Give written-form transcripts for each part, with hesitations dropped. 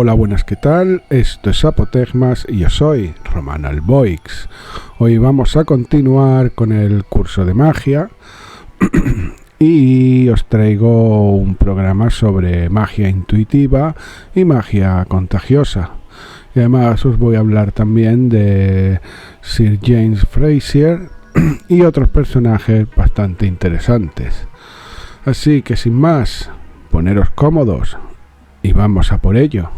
Hola, buenas, ¿qué tal? Esto es Apotegmas y yo soy Roman Alboix. Hoy vamos a continuar con el curso de magia y os traigo un programa sobre magia intuitiva y magia contagiosa. Y además os voy a hablar también de Sir James Frazer y otros personajes bastante interesantes. Así que sin más, poneros cómodos y vamos a por ello.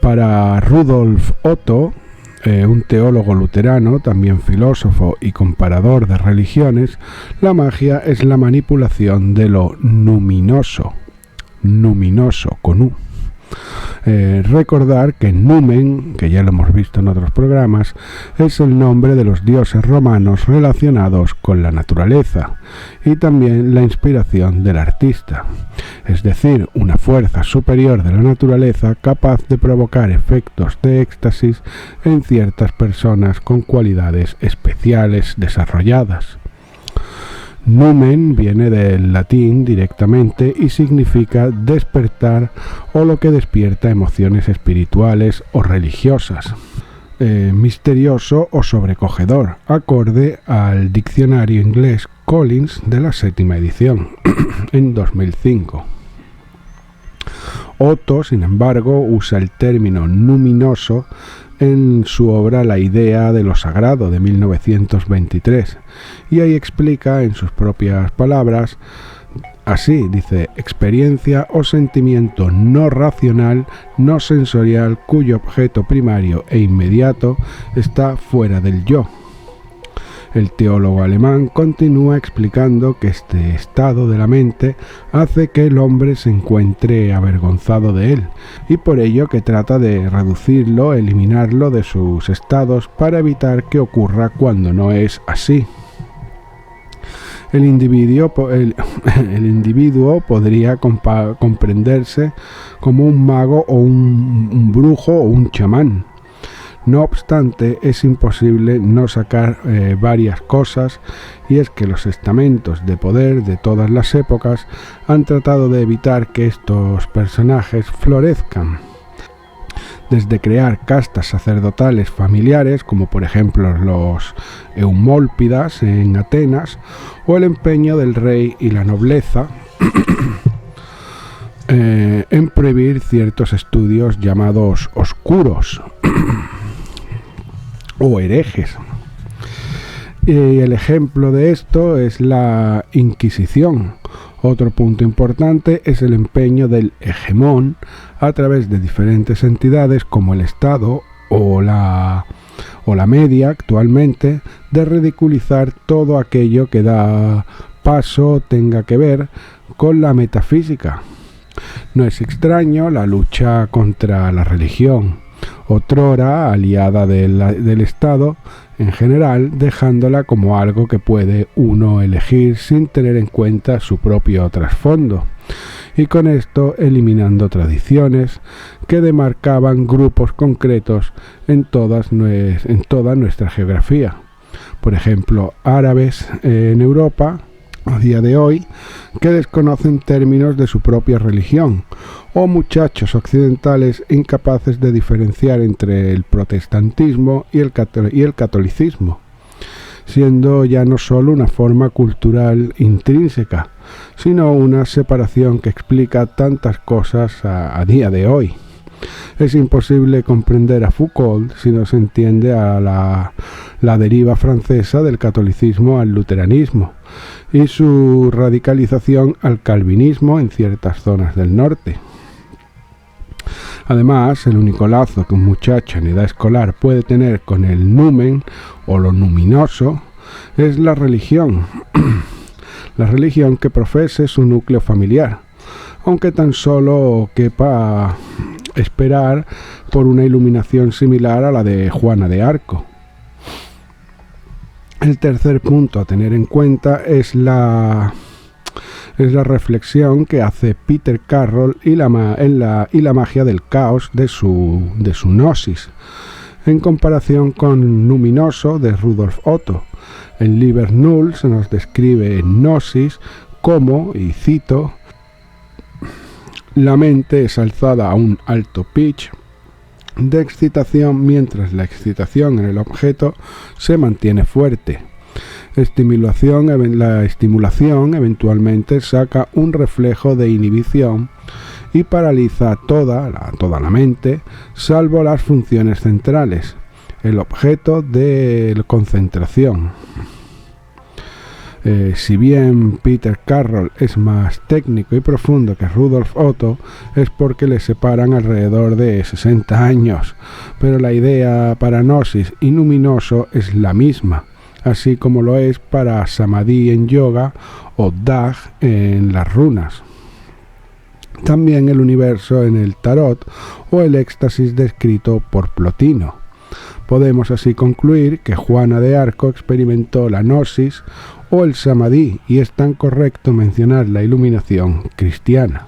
Para Rudolf Otto, un teólogo luterano, también filósofo y comparador de religiones, la magia es la manipulación de lo numinoso con U. Recordar que Numen, que ya lo hemos visto en otros programas, es el nombre de los dioses romanos relacionados con la naturaleza y también la inspiración del artista, es decir, una fuerza superior de la naturaleza capaz de provocar efectos de éxtasis en ciertas personas con cualidades especiales desarrolladas. Numen viene del latín directamente y significa despertar o lo que despierta emociones espirituales o religiosas. Misterioso o sobrecogedor, acorde al diccionario inglés Collins de la 7ª edición, en 2005. Otto, sin embargo, usa el término numinoso en su obra La idea de lo sagrado de 1923 y ahí explica en sus propias palabras así, dice: experiencia o sentimiento no racional, no sensorial, cuyo objeto primario e inmediato está fuera del yo. El teólogo alemán continúa explicando que este estado de la mente hace que el hombre se encuentre avergonzado de él y por ello que trata de reducirlo, eliminarlo de sus estados para evitar que ocurra cuando no es así. El individuo podría comprenderse como un mago o un brujo o un chamán. No obstante, es imposible no sacar varias cosas, y es que los estamentos de poder de todas las épocas han tratado de evitar que estos personajes florezcan. Desde crear castas sacerdotales familiares, como por ejemplo los Eumólpidas en Atenas, o el empeño del rey y la nobleza en prohibir ciertos estudios llamados oscuros o herejes. Y el ejemplo de esto es la Inquisición. Otro punto importante es el empeño del hegemón a través de diferentes entidades como el Estado o la media actualmente de ridiculizar todo aquello que da paso tenga que ver con la metafísica. No es extraño la lucha contra la religión, otrora aliada del Estado en general, dejándola como algo que puede uno elegir sin tener en cuenta su propio trasfondo, y con esto eliminando tradiciones que demarcaban grupos concretos en toda nuestra geografía. Por ejemplo, árabes en Europa a día de hoy que desconocen términos de su propia religión, o muchachos occidentales incapaces de diferenciar entre el protestantismo y el catolicismo, siendo ya no solo una forma cultural intrínseca, sino una separación que explica tantas cosas a día de hoy. Es imposible comprender a Foucault si no se entiende a la deriva francesa del catolicismo al luteranismo y su radicalización al calvinismo en ciertas zonas del norte. Además, el único lazo que un muchacho en edad escolar puede tener con el numen o lo luminoso es la religión, la religión que profese su núcleo familiar, aunque tan solo quepa esperar por una iluminación similar a la de Juana de Arco. El tercer punto a tener en cuenta es la reflexión que hace Peter Carroll y la magia del caos de su Gnosis, en comparación con Numinoso de Rudolf Otto. En Liber Null se nos describe Gnosis como, y cito, La mente es alzada a un alto pitch de excitación mientras la excitación en el objeto se mantiene fuerte. La estimulación eventualmente saca un reflejo de inhibición y paraliza toda la mente, salvo las funciones centrales, el objeto de concentración. Si bien Peter Carroll es más técnico y profundo que Rudolf Otto, es porque le separan alrededor de 60 años, pero la idea para gnosis y luminoso es la misma, así como lo es para samadhi en yoga o dag en las runas. También el universo en el tarot o el éxtasis descrito por Plotino. Podemos así concluir que Juana de Arco experimentó la gnosis o el samadhi, y es tan correcto mencionar la iluminación cristiana.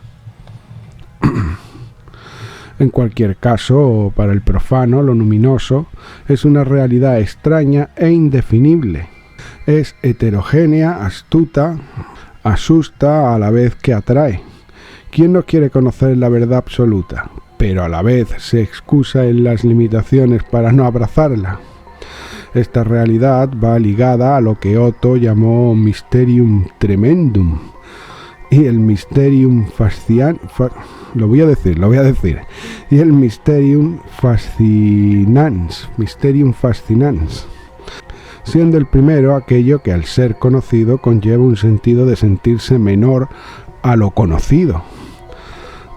En cualquier caso, para el profano, lo luminoso es una realidad extraña e indefinible. Es heterogénea, astuta, asusta a la vez que atrae. ¿Quién no quiere conocer la verdad absoluta, pero a la vez se excusa en las limitaciones para no abrazarla? Esta realidad va ligada a lo que Otto llamó Mysterium Tremendum y el Mysterium lo voy a decir, y el Mysterium Fascinans, siendo el primero aquello que al ser conocido conlleva un sentido de sentirse menor a lo conocido,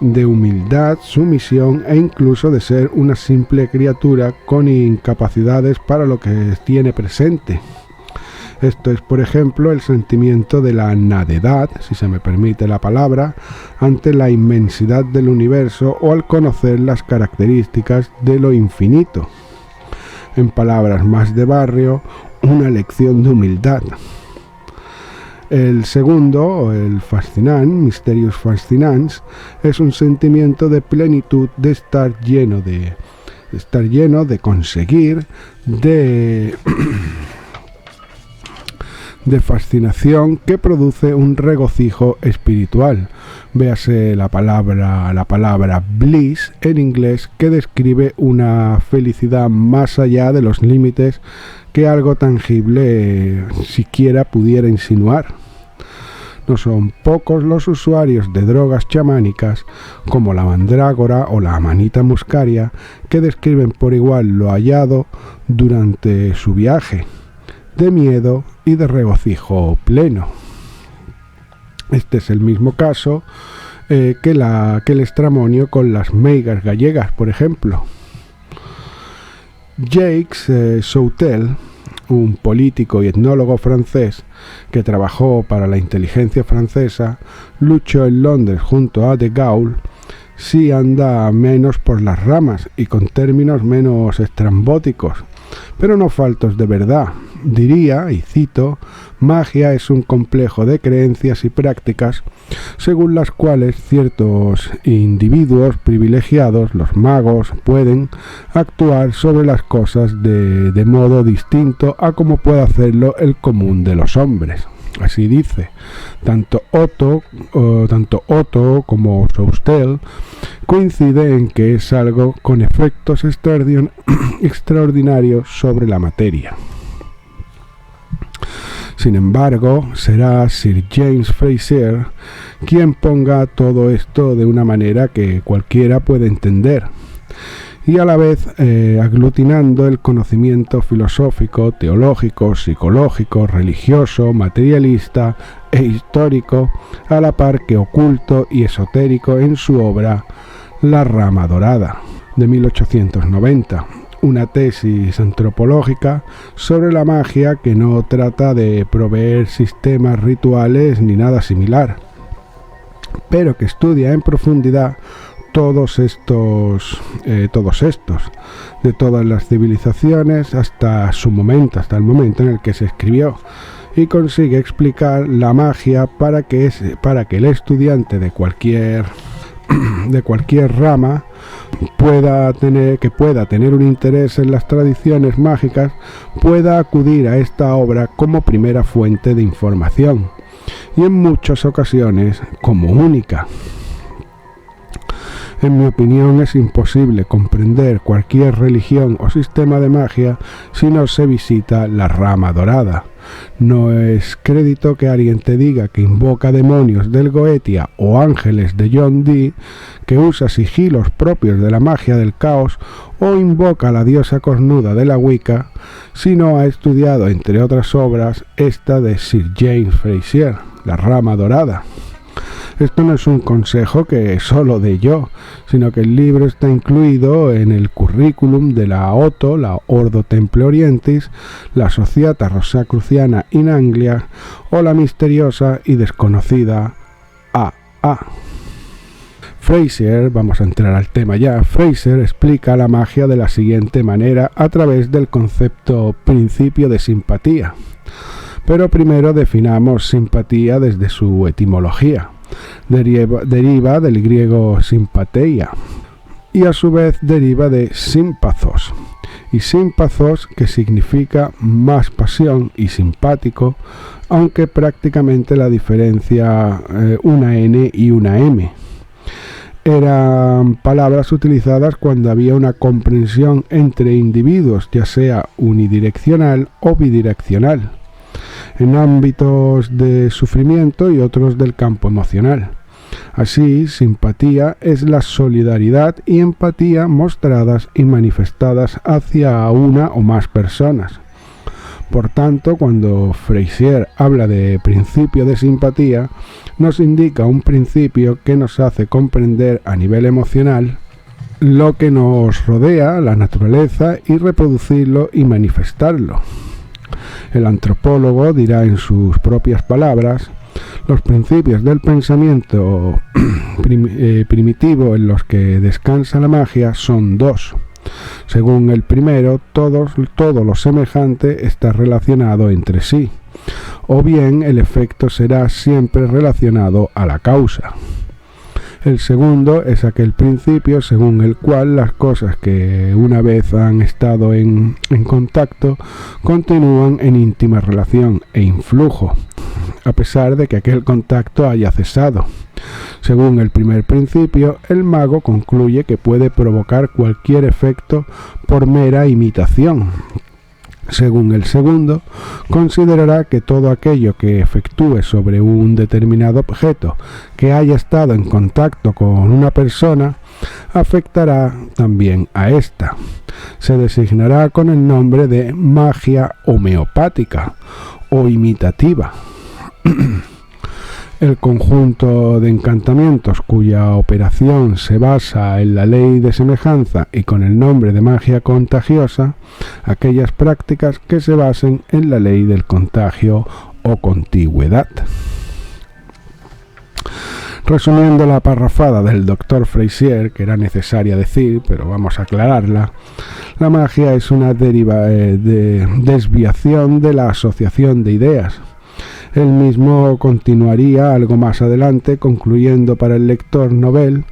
de humildad, sumisión e incluso de ser una simple criatura con incapacidades para lo que tiene presente. Esto es, por ejemplo, el sentimiento de la nadedad, si se me permite la palabra, ante la inmensidad del universo o al conocer las características de lo infinito. En palabras más de barrio, una lección de humildad. El segundo, el fascinans, Mysterius Fascinans, es un sentimiento de plenitud, de estar lleno, de conseguir, de fascinación que produce un regocijo espiritual. Véase la palabra bliss en inglés, que describe una felicidad más allá de los límites que algo tangible siquiera pudiera insinuar. No son pocos los usuarios de drogas chamánicas, como la mandrágora o la amanita muscaria, que describen por igual lo hallado durante su viaje, de miedo y de regocijo pleno. Este es el mismo caso que el estramonio con las meigas gallegas, por ejemplo. Jacques Soutel, un político y etnólogo francés que trabajó para la inteligencia francesa, luchó en Londres junto a de Gaulle, sí anda menos por las ramas y con términos menos estrambóticos, pero no faltos de verdad. Diría, y cito, magia es un complejo de creencias y prácticas según las cuales ciertos individuos privilegiados, los magos, pueden actuar sobre las cosas de modo distinto a como puede hacerlo el común de los hombres. Así dice. Tanto Otto como Soutel coinciden en que es algo con efectos extraordinarios sobre la materia. Sin embargo, será Sir James Frazer quien ponga todo esto de una manera que cualquiera puede entender, y a la vez aglutinando el conocimiento filosófico, teológico, psicológico, religioso, materialista e histórico, a la par que oculto y esotérico en su obra La Rama Dorada, de 1890. Una tesis antropológica sobre la magia que no trata de proveer sistemas rituales ni nada similar, pero que estudia en profundidad todos estos, de todas las civilizaciones hasta el momento en el que se escribió, y consigue explicar la magia para que el estudiante de cualquier rama pueda tener un interés en las tradiciones mágicas, pueda acudir a esta obra como primera fuente de información y en muchas ocasiones como única. En mi opinión, es imposible comprender cualquier religión o sistema de magia si no se visita la rama dorada. No es crédito que alguien te diga que invoca demonios del Goetia o ángeles de John Dee, que usa sigilos propios de la magia del caos o invoca a la diosa cornuda de la Wicca, si no ha estudiado, entre otras obras, esta de Sir James Frazer, la rama dorada. Esto no es un consejo que solo dé yo, sino que el libro está incluido en el currículum de la OTO, la Ordo Temple Orientis, la Societa Rosacruciana in Anglia o la misteriosa y desconocida AA. Frazer, vamos a entrar al tema ya, Frazer explica la magia de la siguiente manera a través del concepto principio de simpatía. Pero primero definamos simpatía desde su etimología. Deriva del griego simpateia y a su vez deriva de símpathos, y símpathos, que significa más pasión, y simpático, aunque prácticamente la diferencia una N y una M. Eran palabras utilizadas cuando había una comprensión entre individuos, ya sea unidireccional o bidireccional, en ámbitos de sufrimiento y otros del campo emocional. Así, simpatía es la solidaridad y empatía mostradas y manifestadas hacia una o más personas. Por tanto, cuando Frazer habla de principio de simpatía, nos indica un principio que nos hace comprender a nivel emocional lo que nos rodea, la naturaleza, y reproducirlo y manifestarlo. El antropólogo dirá en sus propias palabras: los principios del pensamiento primitivo en los que descansa la magia son dos. Según el primero, todo lo semejante está relacionado entre sí, o bien el efecto será siempre relacionado a la causa. El segundo es aquel principio según el cual las cosas que una vez han estado en contacto continúan en íntima relación e influjo, a pesar de que aquel contacto haya cesado. Según el primer principio, el mago concluye que puede provocar cualquier efecto por mera imitación. Según el segundo, considerará que todo aquello que efectúe sobre un determinado objeto que haya estado en contacto con una persona afectará también a ésta. Se designará con el nombre de magia homeopática o imitativa. El conjunto de encantamientos cuya operación se basa en la ley de semejanza y con el nombre de magia contagiosa, aquellas prácticas que se basen en la ley del contagio o contigüedad. Resumiendo la parrafada del Dr. Frazer, que era necesaria decir, pero vamos a aclararla, la magia es una desviación de la asociación de ideas. Él mismo continuaría algo más adelante, concluyendo para el lector novel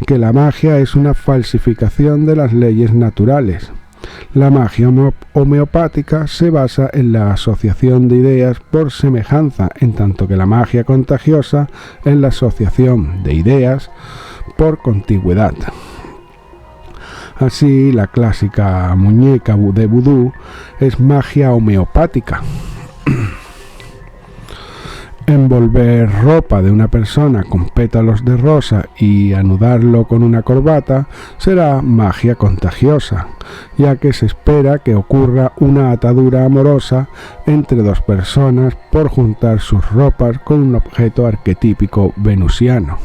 que la magia es una falsificación de las leyes naturales. La magia homeopática se basa en la asociación de ideas por semejanza, en tanto que la magia contagiosa en la asociación de ideas por contigüedad. Así, la clásica muñeca de vudú es magia homeopática. Envolver ropa de una persona con pétalos de rosa y anudarlo con una corbata será magia contagiosa, ya que se espera que ocurra una atadura amorosa entre dos personas por juntar sus ropas con un objeto arquetípico venusiano.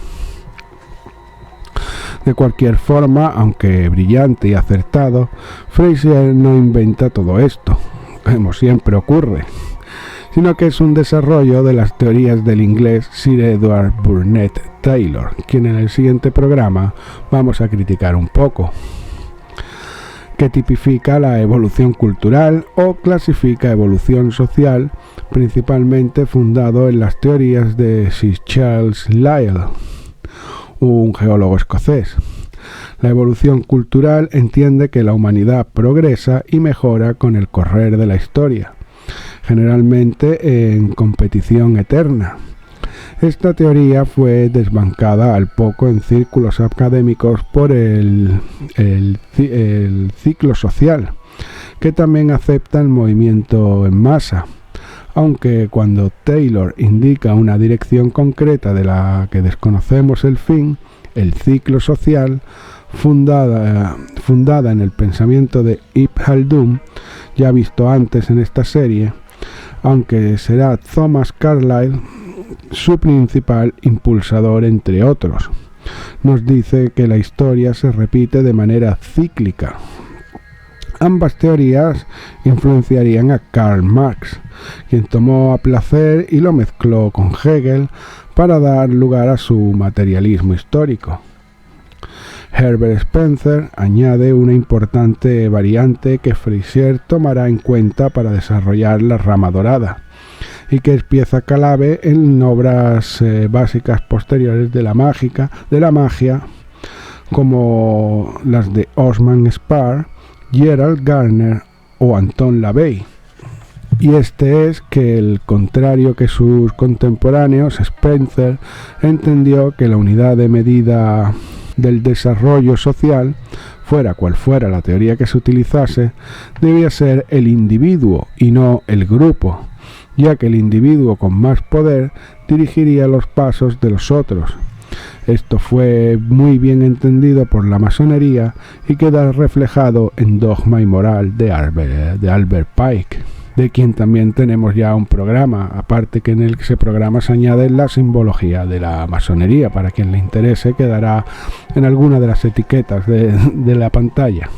De cualquier forma, aunque brillante y acertado, Frazer no inventa todo esto, como siempre ocurre, sino que es un desarrollo de las teorías del inglés Sir Edward Burnett Taylor, quien en el siguiente programa vamos a criticar un poco, que tipifica la evolución cultural o clasifica evolución social, principalmente fundado en las teorías de Sir Charles Lyell, un geólogo escocés. La evolución cultural entiende que la humanidad progresa y mejora con el correr de la historia, generalmente en competición eterna. Esta teoría fue desbancada al poco en círculos académicos por el ciclo social, que también acepta el movimiento en masa, aunque cuando Taylor indica una dirección concreta de la que desconocemos el fin, el ciclo social, fundada en el pensamiento de Ibn Khaldun, ya visto antes en esta serie, aunque será Thomas Carlyle su principal impulsador entre otros. Nos dice que la historia se repite de manera cíclica. Ambas teorías influenciarían a Karl Marx, quien tomó a placer y lo mezcló con Hegel para dar lugar a su materialismo histórico. Herbert Spencer añade una importante variante que Frazer tomará en cuenta para desarrollar la rama dorada, y que es pieza clave en obras básicas posteriores de la magia, como las de Osman Spar, Gerald Gardner o Anton LaVey. Y este es que, al contrario que sus contemporáneos, Spencer entendió que la unidad de medida del desarrollo social, fuera cual fuera la teoría que se utilizase, debía ser el individuo y no el grupo, ya que el individuo con más poder dirigiría los pasos de los otros. Esto fue muy bien entendido por la masonería y queda reflejado en Dogma y Moral de Albert Pike, de quien también tenemos ya un programa, aparte que en ese programa se añade la simbología de la masonería. Para quien le interese, quedará en alguna de las etiquetas de la pantalla.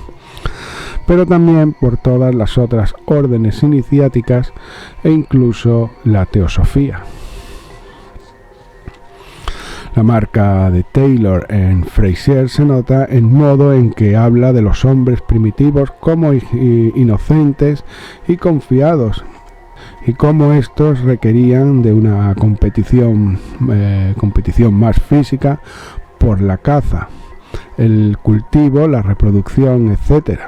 Pero también por todas las otras órdenes iniciáticas e incluso la teosofía. La marca de Taylor en Frazer se nota en modo en que habla de los hombres primitivos como inocentes y confiados, y cómo estos requerían de una competición más física por la caza, el cultivo, la reproducción, etc.,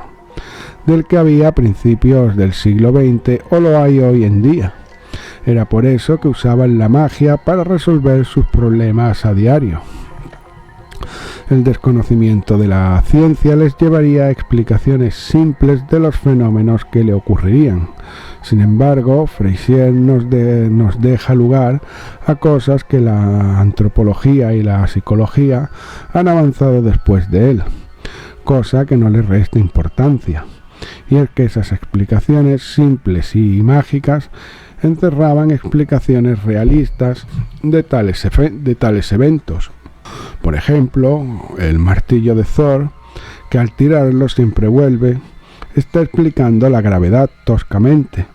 del que había a principios del siglo XX o lo hay hoy en día. Era por eso que usaban la magia para resolver sus problemas a diario. El desconocimiento de la ciencia les llevaría a explicaciones simples de los fenómenos que le ocurrirían. Sin embargo, Frazer nos deja lugar a cosas que la antropología y la psicología han avanzado después de él, cosa que no le resta importancia. Y es que esas explicaciones simples y mágicas encerraban explicaciones realistas de tales eventos. Por ejemplo, el martillo de Thor, que al tirarlo siempre vuelve, está explicando la gravedad toscamente,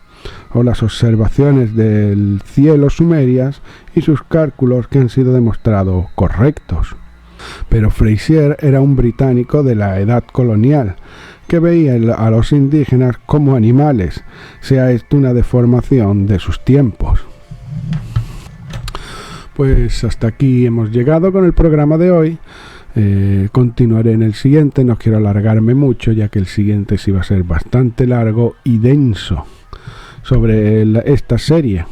o las observaciones del cielo sumerias y sus cálculos que han sido demostrados correctos. Pero Frazer era un británico de la edad colonial, que veía a los indígenas como animales, sea esto una deformación de sus tiempos. Pues hasta aquí hemos llegado con el programa de hoy. Continuaré en el siguiente, no quiero alargarme mucho, ya que el siguiente sí va a ser bastante largo y denso sobre esta serie.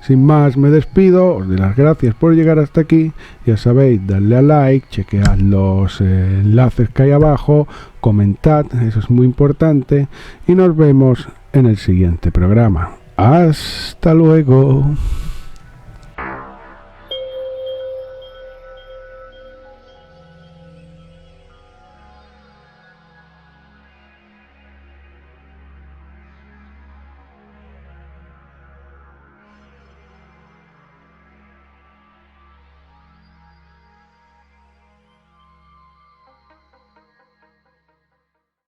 Sin más, me despido, os doy las gracias por llegar hasta aquí. Ya sabéis, darle a like, chequead los enlaces que hay abajo, comentad, eso es muy importante, y nos vemos en el siguiente programa. ¡Hasta luego!